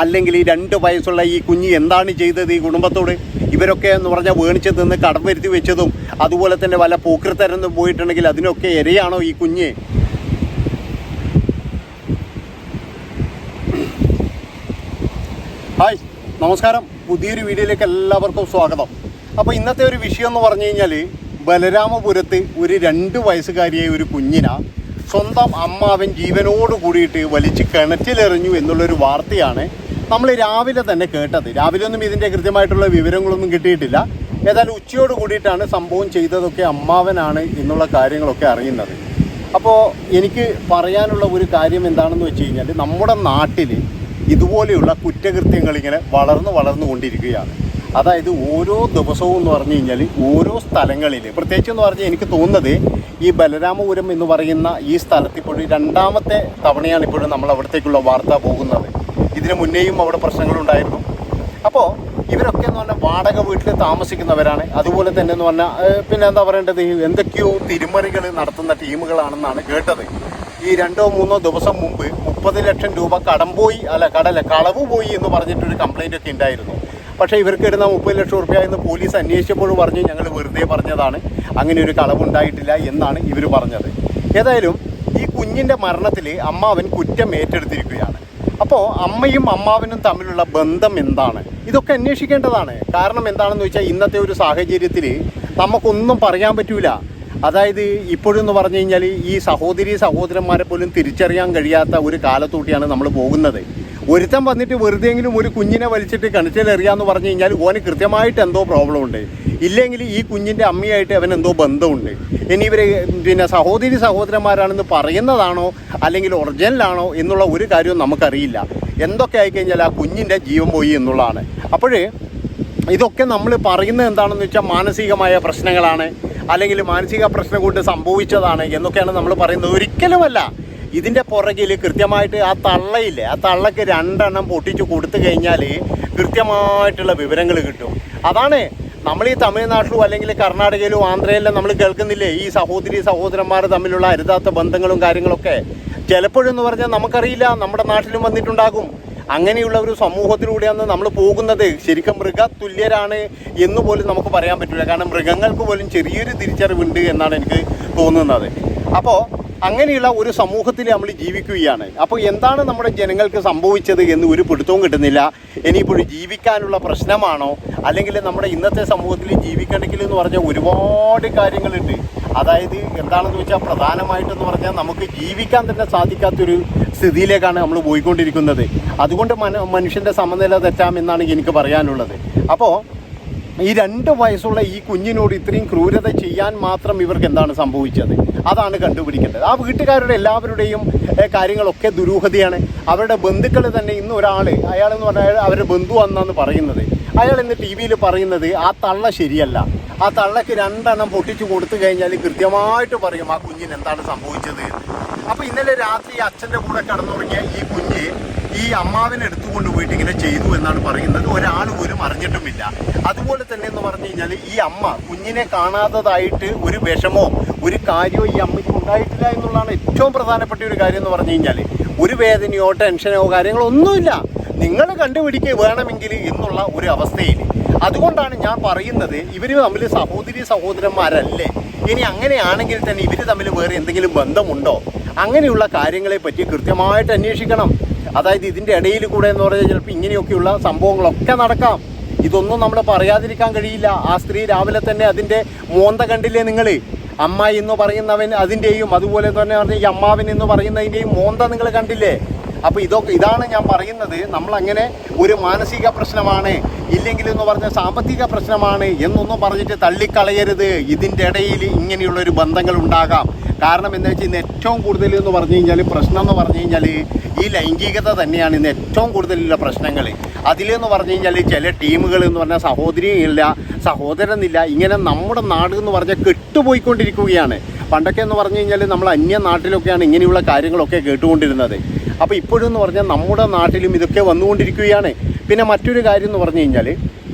അല്ലെങ്കിൽ ഈ 2 വയസ്സുള്ള ഈ കുഞ്ഞ് എന്താണ് ചെയ്തത് ഈ കുടുംബത്തോട്? ഇവരൊക്കെ എന്ന് പറഞ്ഞാൽ വേണിച്ച് നിന്ന് കടം വരുത്തി വെച്ചതും അതുപോലെ തന്നെ വല്ല പോക്കൃത്തരന്ന് പോയിട്ടുണ്ടെങ്കിൽ അതിനൊക്കെ ഇരയാണോ ഈ കുഞ്ഞ്? ഹായ്, നമസ്കാരം. പുതിയൊരു വീഡിയോയിലേക്ക് എല്ലാവർക്കും സ്വാഗതം. അപ്പോൾ ഇന്നത്തെ ഒരു വിഷയം എന്ന് പറഞ്ഞു കഴിഞ്ഞാൽ, ബലരാമപുരത്ത് ഒരു 2 വയസ്സുകാരിയായ ഒരു കുഞ്ഞിനെ സ്വന്തം അമ്മാവൻ ജീവനോട് കൂടിയിട്ട് വലിച്ച് കിണറ്റിലെറിഞ്ഞു എന്നുള്ളൊരു വാർത്തയാണ് നമ്മൾ രാവിലെ തന്നെ കേട്ടത്. രാവിലെ ഒന്നും ഇതിൻ്റെ കൃത്യമായിട്ടുള്ള വിവരങ്ങളൊന്നും കിട്ടിയിട്ടില്ല. ഏതായാലും ഉച്ചയോട് കൂടിയിട്ടാണ് സംഭവം ചെയ്തതൊക്കെ അമ്മാവനാണ് എന്നുള്ള കാര്യങ്ങളൊക്കെ അറിയുന്നത്. അപ്പോൾ എനിക്ക് പറയാനുള്ള ഒരു കാര്യം എന്താണെന്ന് വെച്ച് കഴിഞ്ഞാൽ, നമ്മുടെ നാട്ടിൽ ഇതുപോലെയുള്ള കുറ്റകൃത്യങ്ങൾ ഇങ്ങനെ വളർന്നു കൊണ്ടിരിക്കുകയാണ്. അതായത് ഓരോ ദിവസവും എന്ന് പറഞ്ഞു കഴിഞ്ഞാൽ ഓരോ സ്ഥലങ്ങളിൽ, പ്രത്യേകിച്ച് എന്ന് പറഞ്ഞാൽ എനിക്ക് തോന്നുന്നത് ഈ ബലരാമപുരം എന്ന് പറയുന്ന ഈ സ്ഥലത്ത് ഇപ്പോഴും 2ാമത്തെ തവണയാണ് ഇപ്പോഴും നമ്മൾ അവിടത്തേക്കുള്ള വാർത്ത പോകുന്നത്. ഇതിന് മുന്നേയും അവിടെ പ്രശ്നങ്ങളുണ്ടായിരുന്നു. അപ്പോൾ ഇവരൊക്കെ എന്ന് പറഞ്ഞാൽ വാടക വീട്ടിൽ താമസിക്കുന്നവരാണ്. അതുപോലെ തന്നെ എന്ന് പറഞ്ഞാൽ പിന്നെ എന്താ പറയേണ്ടത്, എന്തൊക്കെയോ തിരിമറികൾ നടത്തുന്ന ടീമുകളാണെന്നാണ് കേട്ടത്. ഈ 2-3 ദിവസം മുമ്പ് 30 ലക്ഷം രൂപ കളവ് പോയി എന്ന് പറഞ്ഞിട്ടൊരു കംപ്ലൈൻ്റ് ഒക്കെ ഉണ്ടായിരുന്നു. പക്ഷേ ഇവർക്ക് ഇടുന്ന 30 ലക്ഷം രൂപ എന്ന് പോലീസ് അന്വേഷിച്ചപ്പോൾ പറഞ്ഞു, ഞങ്ങൾ വെറുതെ പറഞ്ഞതാണ്, അങ്ങനെ ഒരു കളവുണ്ടായിട്ടില്ല എന്നാണ് ഇവർ പറഞ്ഞത്. ഏതായാലും ഈ കുഞ്ഞിൻ്റെ മരണത്തിൽ അമ്മാവൻ കുറ്റം ഏറ്റെടുത്തിരിക്കുകയാണ്. അപ്പോൾ അമ്മയും അമ്മാവനും തമ്മിലുള്ള ബന്ധം എന്താണ്, ഇതൊക്കെ അന്വേഷിക്കേണ്ടതാണ്. കാരണം എന്താണെന്ന് വെച്ചാൽ, ഇന്നത്തെ ഒരു സാഹചര്യത്തിൽ നമുക്കൊന്നും പറയാൻ പറ്റൂല. അതായത് ഇപ്പോഴെന്ന് പറഞ്ഞു കഴിഞ്ഞാൽ ഈ സഹോദരന്മാരെ പോലും തിരിച്ചറിയാൻ കഴിയാത്ത ഒരു കാലത്തൂട്ടിയാണ് നമ്മൾ പോകുന്നത്. ഒരുത്തൻ വന്നിട്ട് വെറുതെയെങ്കിലും ഒരു കുഞ്ഞിനെ വലിച്ചിട്ട് കിണറ്റിലെറിയാന്ന് പറഞ്ഞു കഴിഞ്ഞാൽ ഓന് കൃത്യമായിട്ട് എന്തോ പ്രോബ്ലം ഉണ്ട്, ഇല്ലെങ്കിൽ ഈ കുഞ്ഞിൻ്റെ അമ്മയായിട്ട് അവൻ എന്തോ ബന്ധമുണ്ട്. ഇനി ഇവർ പിന്നെ സഹോദരന്മാരാണെന്ന് പറയുന്നതാണോ അല്ലെങ്കിൽ ഒറിജിനലാണോ എന്നുള്ള ഒരു കാര്യവും നമുക്കറിയില്ല. എന്തൊക്കെ ആയിക്കഴിഞ്ഞാൽ ആ കുഞ്ഞിൻ്റെ ജീവൻ പോയി എന്നുള്ളതാണ്. അപ്പോഴേ ഇതൊക്കെ നമ്മൾ പറയുന്നത് എന്താണെന്ന് വെച്ചാൽ മാനസികമായ പ്രശ്നങ്ങളാണ്, അല്ലെങ്കിൽ മാനസിക പ്രശ്നം കൊണ്ട് സംഭവിച്ചതാണ് എന്നൊക്കെയാണ് നമ്മൾ പറയുന്നത്. ഒരിക്കലുമല്ല. ഇതിൻ്റെ പുറകിൽ കൃത്യമായിട്ട് ആ തള്ളയില്ലേ, ആ തള്ളക്ക് 2 എണ്ണം പൊട്ടിച്ച് കൊടുത്തു കഴിഞ്ഞാൽ കൃത്യമായിട്ടുള്ള വിവരങ്ങൾ കിട്ടും. അതാണ് നമ്മൾ ഈ തമിഴ്നാട്ടിലും അല്ലെങ്കിൽ കർണാടകയിലും ആന്ധ്രയിലും നമ്മൾ കേൾക്കുന്നില്ലേ, ഈ സഹോദരന്മാർ തമ്മിലുള്ള അരുതാത്ത ബന്ധങ്ങളും കാര്യങ്ങളൊക്കെ. ചിലപ്പോഴെന്ന് പറഞ്ഞാൽ നമുക്കറിയില്ല, നമ്മുടെ നാട്ടിലും വന്നിട്ടുണ്ടാകും. അങ്ങനെയുള്ള ഒരു സമൂഹത്തിലൂടെയാണ് നമ്മൾ പോകുന്നത്. ശരിക്കും മൃഗതുല്യരാണ് എന്ന് പോലും നമുക്ക് പറയാൻ പറ്റില്ല. കാരണം മൃഗങ്ങൾക്ക് പോലും ചെറിയൊരു തിരിച്ചറിവുണ്ട് എന്നാണ് എനിക്ക് തോന്നുന്നത്. അപ്പോൾ അങ്ങനെയുള്ള ഒരു സമൂഹത്തിൽ നമ്മൾ ജീവിക്കുകയാണ്. അപ്പോൾ എന്താണ് നമ്മുടെ ജനങ്ങൾക്ക് സംഭവിച്ചത് എന്ന് ഒരു പിടുത്തവും കിട്ടുന്നില്ല. ഇനിയിപ്പോൾ ജീവിക്കാനുള്ള പ്രശ്നമാണോ, അല്ലെങ്കിൽ നമ്മുടെ ഇന്നത്തെ സമൂഹത്തിൽ ജീവിക്കണമെങ്കിൽ എന്ന് പറഞ്ഞാൽ ഒരുപാട് കാര്യങ്ങളുണ്ട്. അതായത് എന്താണെന്ന് വെച്ചാൽ, പ്രധാനമായിട്ടെന്ന് പറഞ്ഞാൽ നമുക്ക് ജീവിക്കാൻ തന്നെ സാധിക്കാത്തൊരു സ്ഥിതിയിലേക്കാണ് നമ്മൾ പോയിക്കൊണ്ടിരിക്കുന്നത്. അതുകൊണ്ട് മനുഷ്യൻ്റെ സമനില തെറ്റാമെന്നാണ് എനിക്ക് പറയാനുള്ളത്. അപ്പോൾ ഈ 2 വയസ്സുള്ള ഈ കുഞ്ഞിനോട് ഇത്രയും ക്രൂരത ചെയ്യാൻ മാത്രം ഇവർക്ക് എന്താണ് സംഭവിച്ചത്, അതാണ് കണ്ടുപിടിക്കേണ്ടത്. ആ വീട്ടുകാരുടെ എല്ലാവരുടെയും കാര്യങ്ങളൊക്കെ ദുരൂഹതയാണ്. അവരുടെ ബന്ധുക്കൾ തന്നെ ഇന്ന് അയാളെന്ന് പറഞ്ഞാൽ അവരുടെ ബന്ധു എന്നാണ് പറയുന്നത്. അയാൾ ഇന്ന് ടി വിയിൽ പറയുന്നത് ആ തള്ള ശരിയല്ല, ആ തള്ളക്ക് 2 എണ്ണം പൊട്ടിച്ചു കൊടുത്തു കഴിഞ്ഞാൽ കൃത്യമായിട്ട് പറയും ആ കുഞ്ഞിന് എന്താണ് സംഭവിച്ചത്. അപ്പോൾ ഇന്നലെ രാത്രി അച്ഛൻ്റെ കൂടെ കടന്നുറങ്ങിയ ഈ കുഞ്ഞ് ഈ അമ്മാവിനെ എടുത്തുകൊണ്ട് പോയിട്ട് ഇങ്ങനെ ചെയ്തു എന്നാണ് പറയുന്നത്. ഒരാൾ പോലും അറിഞ്ഞിട്ടുമില്ല. അതുപോലെ തന്നെ എന്ന് പറഞ്ഞു കഴിഞ്ഞാൽ, ഈ അമ്മ കുഞ്ഞിനെ കാണാത്തതായിട്ട് ഒരു വിഷമോ ഒരു കാര്യമോ ഈ അമ്മയ്ക്ക് ഉണ്ടായിട്ടില്ല എന്നുള്ളതാണ് ഏറ്റവും പ്രധാനപ്പെട്ട ഒരു കാര്യം എന്ന് പറഞ്ഞു കഴിഞ്ഞാൽ. ഒരു വേദനയോ ടെൻഷനോ കാര്യങ്ങളോ ഒന്നുമില്ല. നിങ്ങൾ കണ്ടുപിടിക്കുക വേണമെങ്കിൽ എന്നുള്ള ഒരു അവസ്ഥയിൽ. അതുകൊണ്ടാണ് ഞാൻ പറയുന്നത്, ഇവർ തമ്മിൽ സഹോദരന്മാരല്ലേ? ഇനി അങ്ങനെയാണെങ്കിൽ തന്നെ ഇവർ തമ്മിൽ വേറെ എന്തെങ്കിലും ബന്ധമുണ്ടോ? അങ്ങനെയുള്ള കാര്യങ്ങളെ പറ്റി കൃത്യമായിട്ട് അന്വേഷിക്കണം. അതായത് ഇതിൻ്റെ ഇടയിൽ കൂടെ എന്ന് പറഞ്ഞാൽ ചിലപ്പോൾ ഇങ്ങനെയൊക്കെയുള്ള സംഭവങ്ങളൊക്കെ നടക്കാം. ഇതൊന്നും നമ്മൾ പറയാതിരിക്കാൻ കഴിയില്ല. ആ സ്ത്രീ രാവിലെ തന്നെ അതിൻ്റെ മോന്ത കണ്ടില്ലേ നിങ്ങൾ? അമ്മായി എന്ന് പറയുന്നവൻ അതിൻ്റെയും, അതുപോലെ തന്നെ പറഞ്ഞാൽ ഈ അമ്മാവൻ എന്ന് പറയുന്നതിൻ്റെയും മോന്ത നിങ്ങൾ കണ്ടില്ലേ? അപ്പോൾ ഇതാണ് ഞാൻ പറയുന്നത്. നമ്മളങ്ങനെ ഒരു മാനസിക പ്രശ്നമാണ്, ഇല്ലെങ്കിൽ എന്ന് പറഞ്ഞാൽ സാമ്പത്തിക പ്രശ്നമാണ് എന്നൊന്നും പറഞ്ഞിട്ട് തള്ളിക്കളയരുത്. ഇതിൻ്റെ ഇടയിൽ ഇങ്ങനെയുള്ളൊരു ബന്ധങ്ങൾ ഉണ്ടാകാം. കാരണം എന്താ വെച്ചാൽ, ഇന്ന് ഏറ്റവും കൂടുതൽ എന്ന് പറഞ്ഞു കഴിഞ്ഞാൽ പ്രശ്നം എന്ന് പറഞ്ഞു കഴിഞ്ഞാൽ ഈ ലൈംഗികത തന്നെയാണ് ഇന്ന് ഏറ്റവും കൂടുതലുള്ള പ്രശ്നങ്ങൾ. അതിലെന്ന് പറഞ്ഞു കഴിഞ്ഞാൽ ചില ടീമുകൾ എന്ന് പറഞ്ഞാൽ സഹോദരിയില്ല, സഹോദരനില്ല, ഇങ്ങനെ നമ്മുടെ നാട് എന്ന് പറഞ്ഞാൽ കെട്ടുപോയിക്കൊണ്ടിരിക്കുകയാണ്. പണ്ടൊക്കെ എന്ന് പറഞ്ഞു കഴിഞ്ഞാൽ നമ്മൾ അന്യ നാട്ടിലൊക്കെയാണ് ഇങ്ങനെയുള്ള കാര്യങ്ങളൊക്കെ കേട്ടുകൊണ്ടിരുന്നത്. അപ്പോൾ ഇപ്പോഴെന്ന് പറഞ്ഞാൽ നമ്മുടെ നാട്ടിലും ഇതൊക്കെ വന്നുകൊണ്ടിരിക്കുകയാണ്. പിന്നെ മറ്റൊരു കാര്യം എന്ന് പറഞ്ഞു കഴിഞ്ഞാൽ,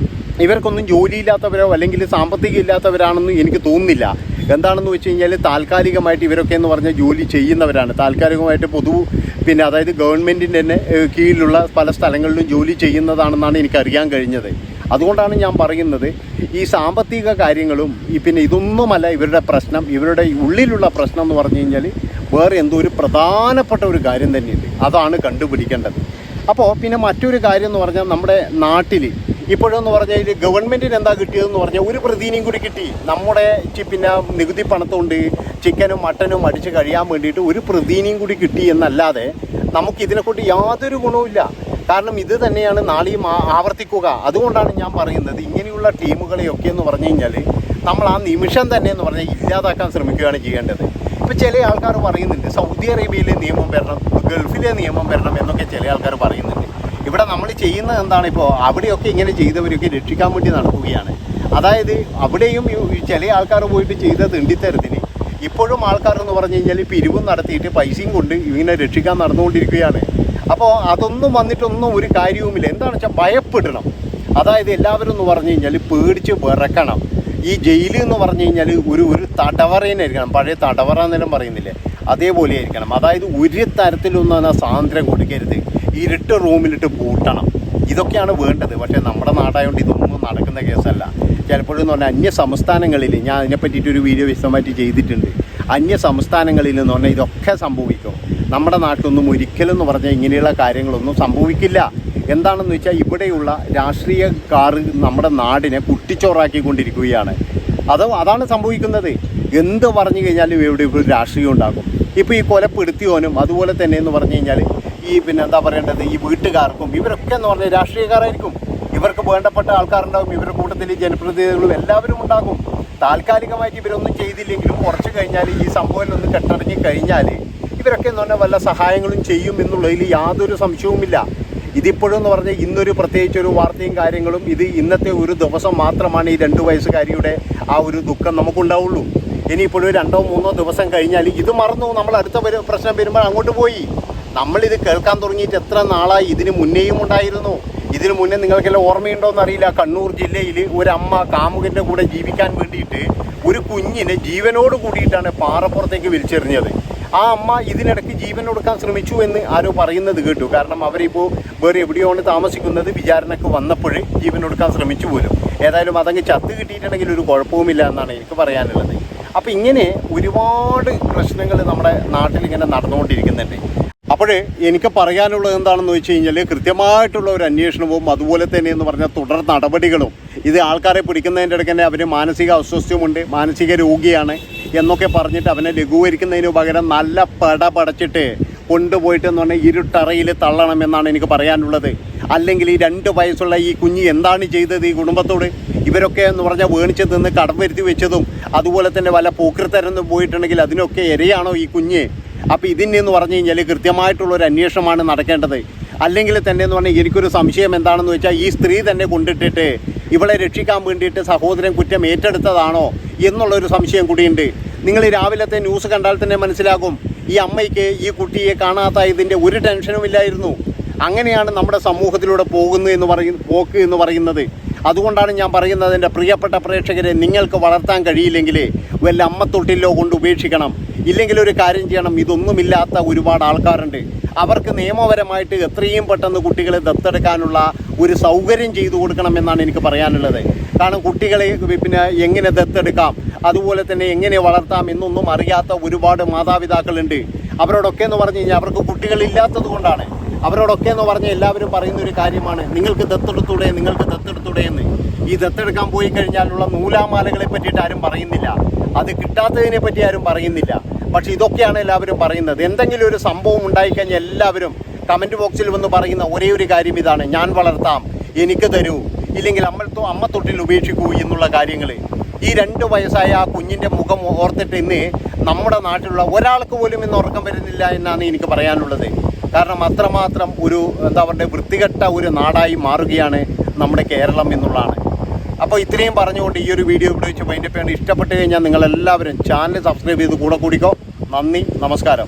ഇവർക്കൊന്നും ജോലിയില്ലാത്തവരോ അല്ലെങ്കിൽ സാമ്പത്തികം ഇല്ലാത്തവരാണെന്ന് എനിക്ക് തോന്നുന്നില്ല. എന്താണെന്ന് വെച്ച് കഴിഞ്ഞാൽ താൽക്കാലികമായിട്ട് ഇവരൊക്കെ എന്ന് പറഞ്ഞാൽ ജോലി ചെയ്യുന്നവരാണ്. താൽക്കാലികമായിട്ട് പിന്നെ അതായത് ഗവൺമെൻറ്റിൻ്റെ തന്നെ കീഴിലുള്ള പല സ്ഥലങ്ങളിലും ജോലി ചെയ്യുന്നതാണെന്നാണ് എനിക്കറിയാൻ കഴിഞ്ഞത്. അതുകൊണ്ടാണ് ഞാൻ പറയുന്നത് ഈ സാമ്പത്തിക കാര്യങ്ങളും പിന്നെ ഇതൊന്നുമല്ല ഇവരുടെ പ്രശ്നം. ഇവരുടെ ഉള്ളിലുള്ള പ്രശ്നം എന്ന് പറഞ്ഞു കഴിഞ്ഞാൽ വേറെ എന്തോ ഒരു പ്രധാനപ്പെട്ട ഒരു കാര്യം തന്നെയുണ്ട്. അതാണ് കണ്ടുപിടിക്കേണ്ടത്. അപ്പോൾ പിന്നെ മറ്റൊരു കാര്യം എന്ന് പറഞ്ഞാൽ നമ്മുടെ നാട്ടിൽ ഇപ്പോഴെന്ന് പറഞ്ഞാൽ ഗവൺമെൻറ്റിന് എന്താ കിട്ടിയതെന്ന് പറഞ്ഞാൽ ഒരു പ്രതിനിധിയും കൂടി കിട്ടി. നമ്മുടെ പിന്നെ നികുതി പണത്തുകൊണ്ട് ചിക്കനും മട്ടനും അടിച്ച് കഴിയാൻ വേണ്ടിയിട്ട് ഒരു പ്രതിനിധിയും കൂടി കിട്ടി എന്നല്ലാതെ നമുക്കിതിനെക്കൊണ്ട് യാതൊരു ഗുണവുമില്ല. കാരണം ഇത് തന്നെയാണ് നാളെയും ആവർത്തിക്കുക. അതുകൊണ്ടാണ് ഞാൻ പറയുന്നത് ഇങ്ങനെയുള്ള ടീമുകളെയൊക്കെ എന്ന് പറഞ്ഞു കഴിഞ്ഞാൽ നമ്മൾ ആ നിമിഷം തന്നെ എന്ന് പറഞ്ഞാൽ ഇല്ലാതാക്കാൻ ശ്രമിക്കുകയാണ് ചെയ്യേണ്ടത്. ഇപ്പോൾ ചില ആൾക്കാർ പറയുന്നുണ്ട് സൗദി അറേബ്യയിലെ നിയമം വരണം, ഗൾഫിലെ നിയമം വരണം എന്നൊക്കെ ചില ആൾക്കാർ പറയുന്നുണ്ട്. ഇവിടെ നമ്മൾ ചെയ്യുന്നത് എന്താണ്, ഇപ്പോൾ അവിടെയൊക്കെ ഇങ്ങനെ ചെയ്തവരൊക്കെ രക്ഷിക്കാൻ വേണ്ടി നടക്കുകയാണ്. അതായത് അവിടെയും ചില ആൾക്കാർ പോയിട്ട് ചെയ്ത തെണ്ടിത്തരത്തിന് ഇപ്പോഴും ആൾക്കാരെന്ന് പറഞ്ഞു കഴിഞ്ഞാൽ പിരിവും നടത്തിയിട്ട് പൈസയും കൊണ്ട് ഇങ്ങനെ രക്ഷിക്കാൻ നടന്നുകൊണ്ടിരിക്കുകയാണ്. അപ്പോൾ അതൊന്നും വന്നിട്ടൊന്നും ഒരു കാര്യവുമില്ല. എന്താണെന്ന് വെച്ചാൽ ഭയപ്പെടണം. അതായത് എല്ലാവരും എന്ന് പറഞ്ഞു കഴിഞ്ഞാൽ പേടിച്ച് വിറക്കണം. ഈ ജയിൽ എന്ന് പറഞ്ഞു കഴിഞ്ഞാൽ ഒരു തടവറേനായിരിക്കണം. പഴയ തടവറ എന്നെല്ലാം പറയുന്നില്ലേ, അതേപോലെ ആയിരിക്കണം. അതായത് ഒരു തരത്തിലൊന്നും ആ സ്വാതന്ത്ര്യം കൊടുക്കരുത്. ഇരുട്ട് റൂമിലിട്ട് പൂട്ടണം. ഇതൊക്കെയാണ് വേണ്ടത്. പക്ഷേ നമ്മുടെ നാടായതുകൊണ്ട് ഇതൊന്നും നടക്കുന്ന കേസല്ല. ചിലപ്പോഴും എന്ന് പറഞ്ഞാൽ അന്യ സംസ്ഥാനങ്ങളിൽ ഞാൻ അതിനെ പറ്റിയിട്ടൊരു വീഡിയോ വിശദമായിട്ട് ചെയ്തിട്ടുണ്ട്. അന്യ സംസ്ഥാനങ്ങളിൽ എന്ന് പറഞ്ഞാൽ ഇതൊക്കെ സംഭവിക്കും. നമ്മുടെ നാട്ടിലൊന്നും ഒരിക്കലും എന്ന് പറഞ്ഞാൽ ഇങ്ങനെയുള്ള കാര്യങ്ങളൊന്നും സംഭവിക്കില്ല. എന്താണെന്ന് വെച്ചാൽ ഇവിടെയുള്ള രാഷ്ട്രീയക്കാർ നമ്മുടെ നാടിനെ കുട്ടിച്ചോറാക്കിക്കൊണ്ടിരിക്കുകയാണ്. അതാണ് സംഭവിക്കുന്നത്. എന്ത് പറഞ്ഞു കഴിഞ്ഞാലും ഇവിടെ ഇപ്പോൾ രാഷ്ട്രീയം ഉണ്ടാകും. ഇപ്പോൾ ഈ കൊലപ്പെടുത്തിയോനും അതുപോലെ തന്നെ എന്ന് പറഞ്ഞു കഴിഞ്ഞാൽ ഈ പിന്നെ എന്താ പറയേണ്ടത് ഈ വീട്ടുകാർക്കും ഇവരൊക്കെ എന്ന് പറഞ്ഞാൽ രാഷ്ട്രീയക്കാരായിരിക്കും. ഇവർക്ക് വേണ്ടപ്പെട്ട ആൾക്കാരുണ്ടാകും. ഇവരുടെ കൂട്ടത്തിൽ ജനപ്രതിനിധികളും എല്ലാവരും ഉണ്ടാകും. താൽക്കാലികമായിട്ട് ഇവരൊന്നും ചെയ്തില്ലെങ്കിലും കുറച്ച് കഴിഞ്ഞാൽ ഈ സംഭവം ഒന്ന് കെട്ടടങ്ങി കഴിഞ്ഞാൽ ഇവരൊക്കെ എന്ന് പറഞ്ഞാൽ വല്ല സഹായങ്ങളും ചെയ്യും എന്നുള്ളതിൽ യാതൊരു സംശയവുമില്ല. ഇതിപ്പോഴും എന്ന് പറഞ്ഞാൽ ഇന്നൊരു പ്രത്യേകിച്ചൊരു വാർത്തയും കാര്യങ്ങളും ഇത് ഇന്നത്തെ ഒരു ദിവസം മാത്രമാണ് ഈ 2 വയസ്സുകാരിയുടെ ആ ഒരു ദുഃഖം നമുക്കുണ്ടാവുള്ളൂ. ഇനിയിപ്പോഴും 2-3 ദിവസം കഴിഞ്ഞാൽ ഇത് മറന്നു. നമ്മൾ അടുത്ത പ്രശ്നം വരുമ്പോൾ അങ്ങോട്ട് പോയി. നമ്മളിത് കേൾക്കാൻ തുടങ്ങിയിട്ട് എത്ര നാളായി? ഇതിന് മുന്നേയും ഉണ്ടായിരുന്നു. ഇതിനു മുന്നേ നിങ്ങൾക്കെല്ലാം ഓർമ്മയുണ്ടോ എന്നറിയില്ല. കണ്ണൂർ ജില്ലയിൽ ഒരമ്മ കാമുകൻ്റെ കൂടെ ജീവിക്കാൻ വേണ്ടിയിട്ട് ഒരു കുഞ്ഞിനെ ജീവനോട് കൂടിയിട്ടാണ് പാറപ്പുറത്തേക്ക് വലിച്ചെറിഞ്ഞത്. ആ അമ്മ ഇതിനിടയ്ക്ക് ജീവൻ കൊടുക്കാൻ ശ്രമിച്ചു എന്ന് ആരോ പറയുന്നത് കേട്ടു. കാരണം അവരിപ്പോൾ വേറെ എവിടെയാണ് താമസിക്കുന്നത്. വിചാരണക്ക് വന്നപ്പോൾ ജീവൻ കൊടുക്കാൻ ശ്രമിച്ചു പോലും. ഏതായാലും അതങ്ങ് ചത്ത് കിട്ടിയിട്ടുണ്ടെങ്കിൽ ഒരു കുഴപ്പവുമില്ല എന്നാണ് എനിക്ക് പറയാനുള്ളത്. അപ്പോൾ ഇങ്ങനെ ഒരുപാട് പ്രശ്നങ്ങൾ നമ്മുടെ നാട്ടിൽ ഇങ്ങനെ നടന്നുകൊണ്ടിരിക്കുന്നുണ്ട്. അപ്പോൾ എനിക്ക് പറയാനുള്ളത് എന്താണെന്ന് വെച്ച് കഴിഞ്ഞാൽ കൃത്യമായിട്ടുള്ള ഒരു അന്വേഷണവും അതുപോലെ തന്നെ എന്ന് പറഞ്ഞാൽ തുടർ നടപടികളും. ഇത് ആൾക്കാരെ പിടിക്കുന്നതിൻ്റെ ഇടയ്ക്ക് തന്നെ അവന് മാനസിക അസ്വസ്ഥ്യമുണ്ട്, മാനസിക രോഗിയാണ് എന്നൊക്കെ പറഞ്ഞിട്ട് അവനെ ലഘൂകരിക്കുന്നതിന് പകരം നല്ല പടച്ചിട്ട് കൊണ്ടുപോയിട്ട് എന്ന് പറഞ്ഞാൽ ഇരുട്ടറയിൽ തള്ളണം എന്നാണ് എനിക്ക് പറയാനുള്ളത്. അല്ലെങ്കിൽ ഈ 2 വയസ്സുള്ള ഈ കുഞ്ഞ് എന്താണ് ചെയ്തത് ഈ കുടുംബത്തോട്? ഇവരൊക്കെ എന്ന് പറഞ്ഞാൽ വേണിച്ച് നിന്ന് കടം വരുത്തി വെച്ചതും അതുപോലെ തന്നെ വല്ല പോക്കൃത്തരന്ന് പോയിട്ടുണ്ടെങ്കിൽ അതിനൊക്കെ ഇരയാണോ ഈ കുഞ്ഞ്? അപ്പോൾ ഇതിനെന്ന് പറഞ്ഞു കഴിഞ്ഞാൽ കൃത്യമായിട്ടുള്ളൊരു അന്വേഷണമാണ് നടക്കേണ്ടത്. അല്ലെങ്കിൽ തന്നെ എന്ന് പറഞ്ഞാൽ എനിക്കൊരു സംശയം എന്താണെന്ന് വെച്ചാൽ ഈ സ്ത്രീ തന്നെ കൊണ്ടിട്ടിട്ട് ഇവളെ രക്ഷിക്കാൻ വേണ്ടിയിട്ട് സഹോദരൻ കുറ്റം ഏറ്റെടുത്തതാണോ എന്നുള്ളൊരു സംശയം കൂടിയുണ്ട്. നിങ്ങൾ രാവിലത്തെ ന്യൂസ് കണ്ടാൽ തന്നെ മനസ്സിലാകും ഈ അമ്മയ്ക്ക് ഈ കുട്ടിയെ കാണാത്തതിൻ്റെ ഒരു ടെൻഷനും ഇല്ലായിരുന്നു. അങ്ങനെയാണ് നമ്മുടെ സമൂഹത്തിലൂടെ പോക്ക് എന്ന് പറയുന്നത്. അതുകൊണ്ടാണ് ഞാൻ പറയുന്നത് എൻ്റെ പ്രിയപ്പെട്ട പ്രേക്ഷകരെ, നിങ്ങൾക്ക് വളർത്താൻ കഴിയില്ലെങ്കിൽ വല്ല അമ്മത്തൊട്ടിലോ കൊണ്ട് ഉപേക്ഷിക്കണം. ഇല്ലെങ്കിൽ ഒരു കാര്യം ചെയ്യണം, ഇതൊന്നുമില്ലാത്ത ഒരുപാട് ആൾക്കാരുണ്ട്. അവർക്ക് നിയമപരമായിട്ട് എത്രയും പെട്ടെന്ന് കുട്ടികളെ ദത്തെടുക്കാനുള്ള ഒരു സൗകര്യം ചെയ്തു കൊടുക്കണമെന്നാണ് എനിക്ക് പറയാനുള്ളത്. കാരണം കുട്ടികളെ പിന്നെ എങ്ങനെ ദത്തെടുക്കാം, അതുപോലെ തന്നെ എങ്ങനെ വളർത്താം എന്നൊന്നും അറിയാത്ത ഒരുപാട് മാതാപിതാക്കളുണ്ട്. അവരോടൊക്കെ എന്ന് പറഞ്ഞു കഴിഞ്ഞാൽ അവർക്ക് കുട്ടികളില്ലാത്തത് കൊണ്ടാണ്. അവരോടൊക്കെ എന്ന് പറഞ്ഞാൽ എല്ലാവരും പറയുന്ന ഒരു കാര്യമാണ്, നിങ്ങൾക്ക് ദത്തെടുത്തൂടെ എന്ന്. ഈ ദത്തെടുക്കാൻ പോയി കഴിഞ്ഞാലുള്ള നൂലാമാലകളെ പറ്റിയിട്ട് ആരും പറയുന്നില്ല, അത് കിട്ടാത്തതിനെ പറ്റി ആരും പറയുന്നില്ല. പക്ഷേ ഇതൊക്കെയാണ് എല്ലാവരും പറയുന്നത്. എന്തെങ്കിലും ഒരു സംഭവം ഉണ്ടായിക്കഴിഞ്ഞാൽ എല്ലാവരും കമൻറ്റ് ബോക്സിൽ വന്ന് പറയുന്ന ഒരേ ഒരു കാര്യം ഇതാണ്, ഞാൻ വളർത്താം, എനിക്ക് തരൂ, ഇല്ലെങ്കിൽ അമ്മ തൊട്ടിൽ ഉപേക്ഷിക്കൂ എന്നുള്ള കാര്യങ്ങൾ. ഈ 2 വയസ്സായ ആ കുഞ്ഞിൻ്റെ മുഖം ഓർത്തിട്ട് ഇന്ന് നമ്മുടെ നാട്ടിലുള്ള ഒരാൾക്ക് പോലും ഇന്ന് ഉറക്കം വരുന്നില്ല എന്നാണ് എനിക്ക് പറയാനുള്ളത്. കാരണം അത്രമാത്രം ഒരു വൃത്തികെട്ട ഒരു നാടായി മാറുകയാണ് നമ്മുടെ കേരളം എന്നുള്ളതാണ്. അപ്പോൾ ഇത്രയും പറഞ്ഞുകൊണ്ട് ഈ ഒരു വീഡിയോ ഇവിടെ വെച്ച് വൈൻഡപ്പ് ചെയ്യാൻ ഇഷ്ടപ്പെട്ട് കഴിഞ്ഞാൽ നിങ്ങളെല്ലാവരും ചാനൽ സബ്സ്ക്രൈബ് ചെയ്ത് കൂടെ കൂടിക്കോ. നന്ദി, നമസ്കാരം.